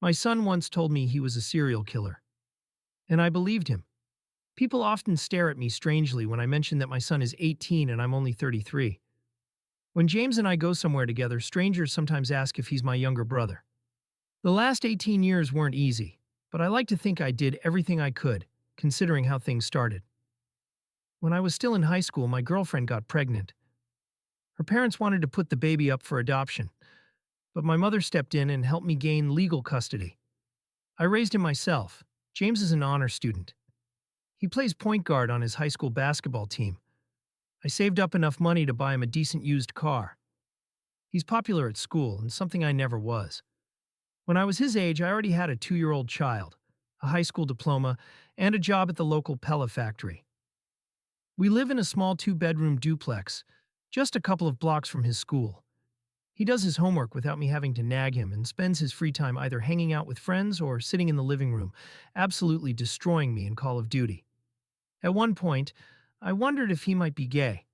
My son once told me he was a serial killer, and I believed him. People often stare at me strangely when I mention that my son is 18 and I'm only 33. When James and I go somewhere together, strangers sometimes ask if he's my younger brother. The last 18 years weren't easy, but I like to think I did everything I could, considering how things started. When I was still in high school, my girlfriend got pregnant. Her parents wanted to put the baby up for adoption, but my mother stepped in and helped me gain legal custody. I raised him myself. James is an honor student. He plays point guard on his high school basketball team. I saved up enough money to buy him a decent used car. He's popular at school and something I never was. When I was his age, I already had a 2-year-old child, a high school diploma, and a job at the local pellet factory. We live in a small 2-bedroom duplex, just a couple of blocks from his school. He does his homework without me having to nag him and spends his free time either hanging out with friends or sitting in the living room, absolutely destroying me in Call of Duty. At one point, I wondered if he might be gay.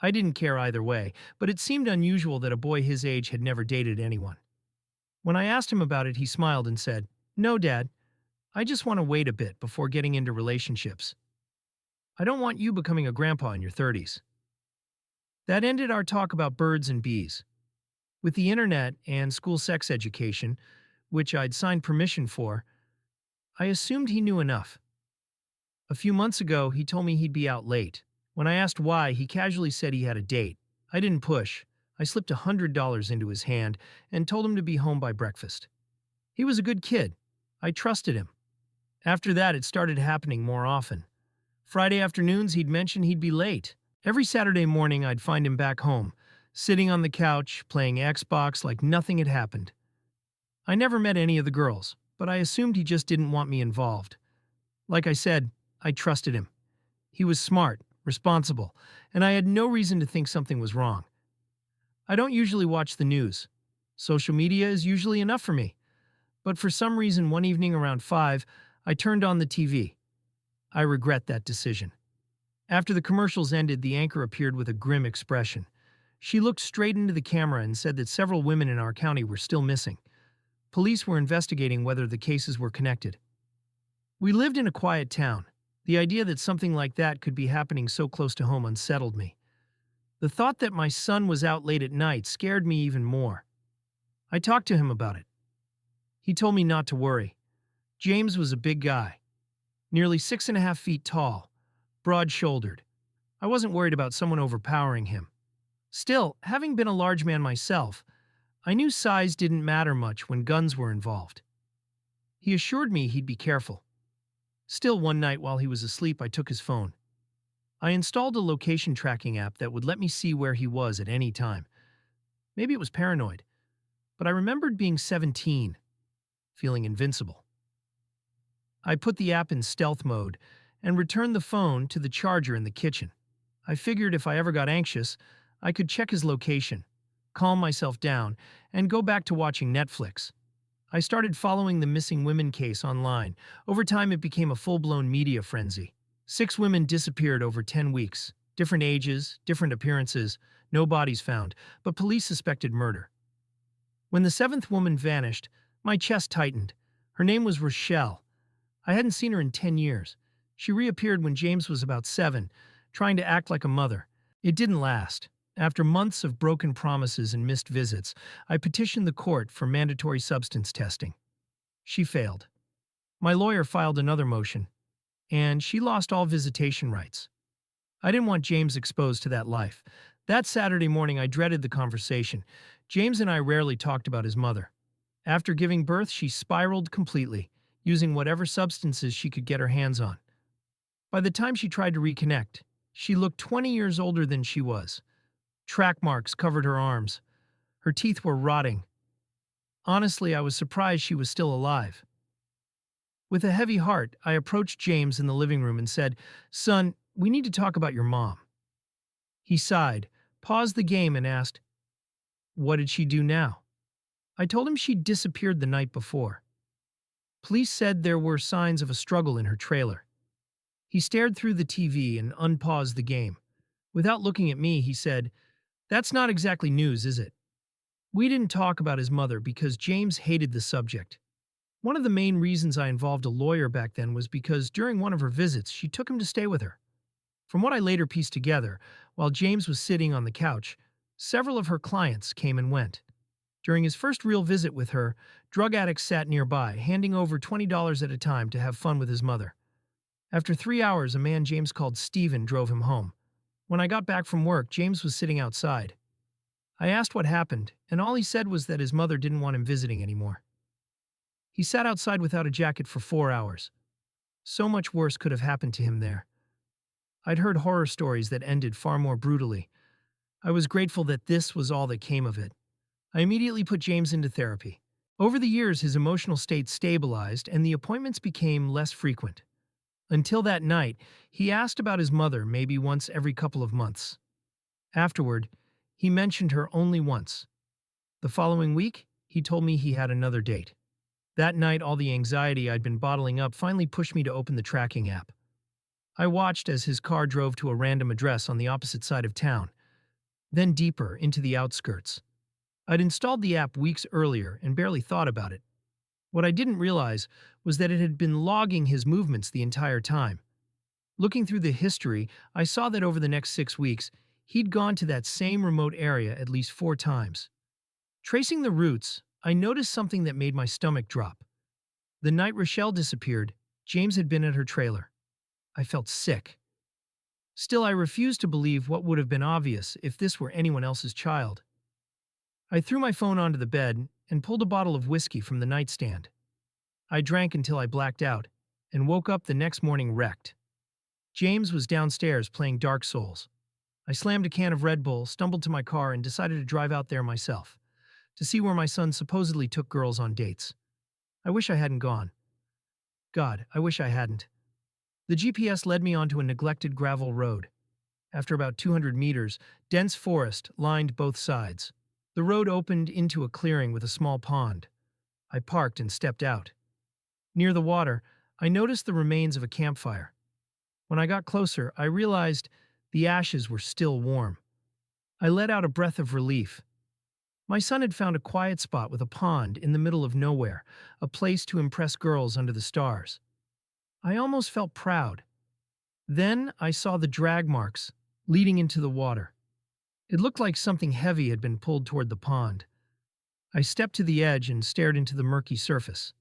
I didn't care either way, but it seemed unusual that a boy his age had never dated anyone. When I asked him about it, he smiled and said, "No, Dad, I just want to wait a bit before getting into relationships. I don't want you becoming a grandpa in your 30s." That ended our talk about birds and bees. With the internet and school sex education, which I'd signed permission for, I assumed he knew enough. A few months ago, he told me he'd be out late. When I asked why, he casually said he had a date. I didn't push. I slipped $100 into his hand and told him to be home by breakfast. He was a good kid. I trusted him. After that, it started happening more often. Friday afternoons, he'd mention he'd be late. Every Saturday morning, I'd find him back home, sitting on the couch, playing Xbox like nothing had happened. I never met any of the girls, but I assumed he just didn't want me involved. Like I said, I trusted him. He was smart, responsible, and I had no reason to think something was wrong. I don't usually watch the news. Social media is usually enough for me. But for some reason, one evening around 5, I turned on the TV. I regret that decision. After the commercials ended, the anchor appeared with a grim expression. She looked straight into the camera and said that several women in our county were still missing. Police were investigating whether the cases were connected. We lived in a quiet town. The idea that something like that could be happening so close to home unsettled me. The thought that my son was out late at night scared me even more. I talked to him about it. He told me not to worry. James was a big guy, nearly 6.5 feet tall, broad-shouldered. I wasn't worried about someone overpowering him. Still, having been a large man myself, I knew size didn't matter much when guns were involved. He assured me he'd be careful. Still, one night while he was asleep, I took his phone. I installed a location tracking app that would let me see where he was at any time. Maybe it was paranoid, but I remembered being 17, feeling invincible. I put the app in stealth mode and returned the phone to the charger in the kitchen. I figured if I ever got anxious, I could check his location, calm myself down, and go back to watching Netflix. I started following the missing women case online. Over time, it became a full-blown media frenzy. 6 women disappeared over 10 weeks. Different ages, different appearances, no bodies found, but police suspected murder. When the 7th woman vanished, my chest tightened. Her name was Rochelle. I hadn't seen her in 10 years. She reappeared when James was about 7, trying to act like a mother. It didn't last. After months of broken promises and missed visits, I petitioned the court for mandatory substance testing. She failed. My lawyer filed another motion, and she lost all visitation rights. I didn't want James exposed to that life. That Saturday morning, I dreaded the conversation. James and I rarely talked about his mother. After giving birth, she spiraled completely, using whatever substances she could get her hands on. By the time she tried to reconnect, she looked 20 years older than she was. Track marks covered her arms. Her teeth were rotting. Honestly, I was surprised she was still alive. With a heavy heart, I approached James in the living room and said, "Son, we need to talk about your mom." He sighed, paused the game, and asked, "What did she do now?" I told him she'd disappeared the night before. Police said there were signs of a struggle in her trailer. He stared through the TV and unpaused the game. Without looking at me, he said, "That's not exactly news, is it?" We didn't talk about his mother because James hated the subject. One of the main reasons I involved a lawyer back then was because during one of her visits, she took him to stay with her. From what I later pieced together, while James was sitting on the couch, several of her clients came and went. During his first real visit with her, drug addicts sat nearby, handing over $20 at a time to have fun with his mother. After 3 hours, a man James called Steven drove him home. When I got back from work, James was sitting outside. I asked what happened, and all he said was that his mother didn't want him visiting anymore. He sat outside without a jacket for 4 hours. So much worse could have happened to him there. I'd heard horror stories that ended far more brutally. I was grateful that this was all that came of it. I immediately put James into therapy. Over the years, his emotional state stabilized and the appointments became less frequent. Until that night, he asked about his mother maybe once every couple of months. Afterward, he mentioned her only once. The following week, he told me he had another date. That night, all the anxiety I'd been bottling up finally pushed me to open the tracking app. I watched as his car drove to a random address on the opposite side of town, then deeper into the outskirts. I'd installed the app weeks earlier and barely thought about it. What I didn't realize was that it had been logging his movements the entire time. Looking through the history, I saw that over the next 6 weeks, he'd gone to that same remote area at least 4 times. Tracing the routes, I noticed something that made my stomach drop. The night Rochelle disappeared, James had been at her trailer. I felt sick. Still, I refused to believe what would have been obvious if this were anyone else's child. I threw my phone onto the bed and pulled a bottle of whiskey from the nightstand. I drank until I blacked out and woke up the next morning wrecked. James was downstairs playing Dark Souls. I slammed a can of Red Bull, stumbled to my car, and decided to drive out there myself, to see where my son supposedly took girls on dates. I wish I hadn't gone. God, I wish I hadn't. The GPS led me onto a neglected gravel road. After about 200 meters, dense forest lined both sides. The road opened into a clearing with a small pond. I parked and stepped out. Near the water, I noticed the remains of a campfire. When I got closer, I realized the ashes were still warm. I let out a breath of relief. My son had found a quiet spot with a pond in the middle of nowhere, a place to impress girls under the stars. I almost felt proud. Then I saw the drag marks leading into the water. It looked like something heavy had been pulled toward the pond. I stepped to the edge and stared into the murky surface.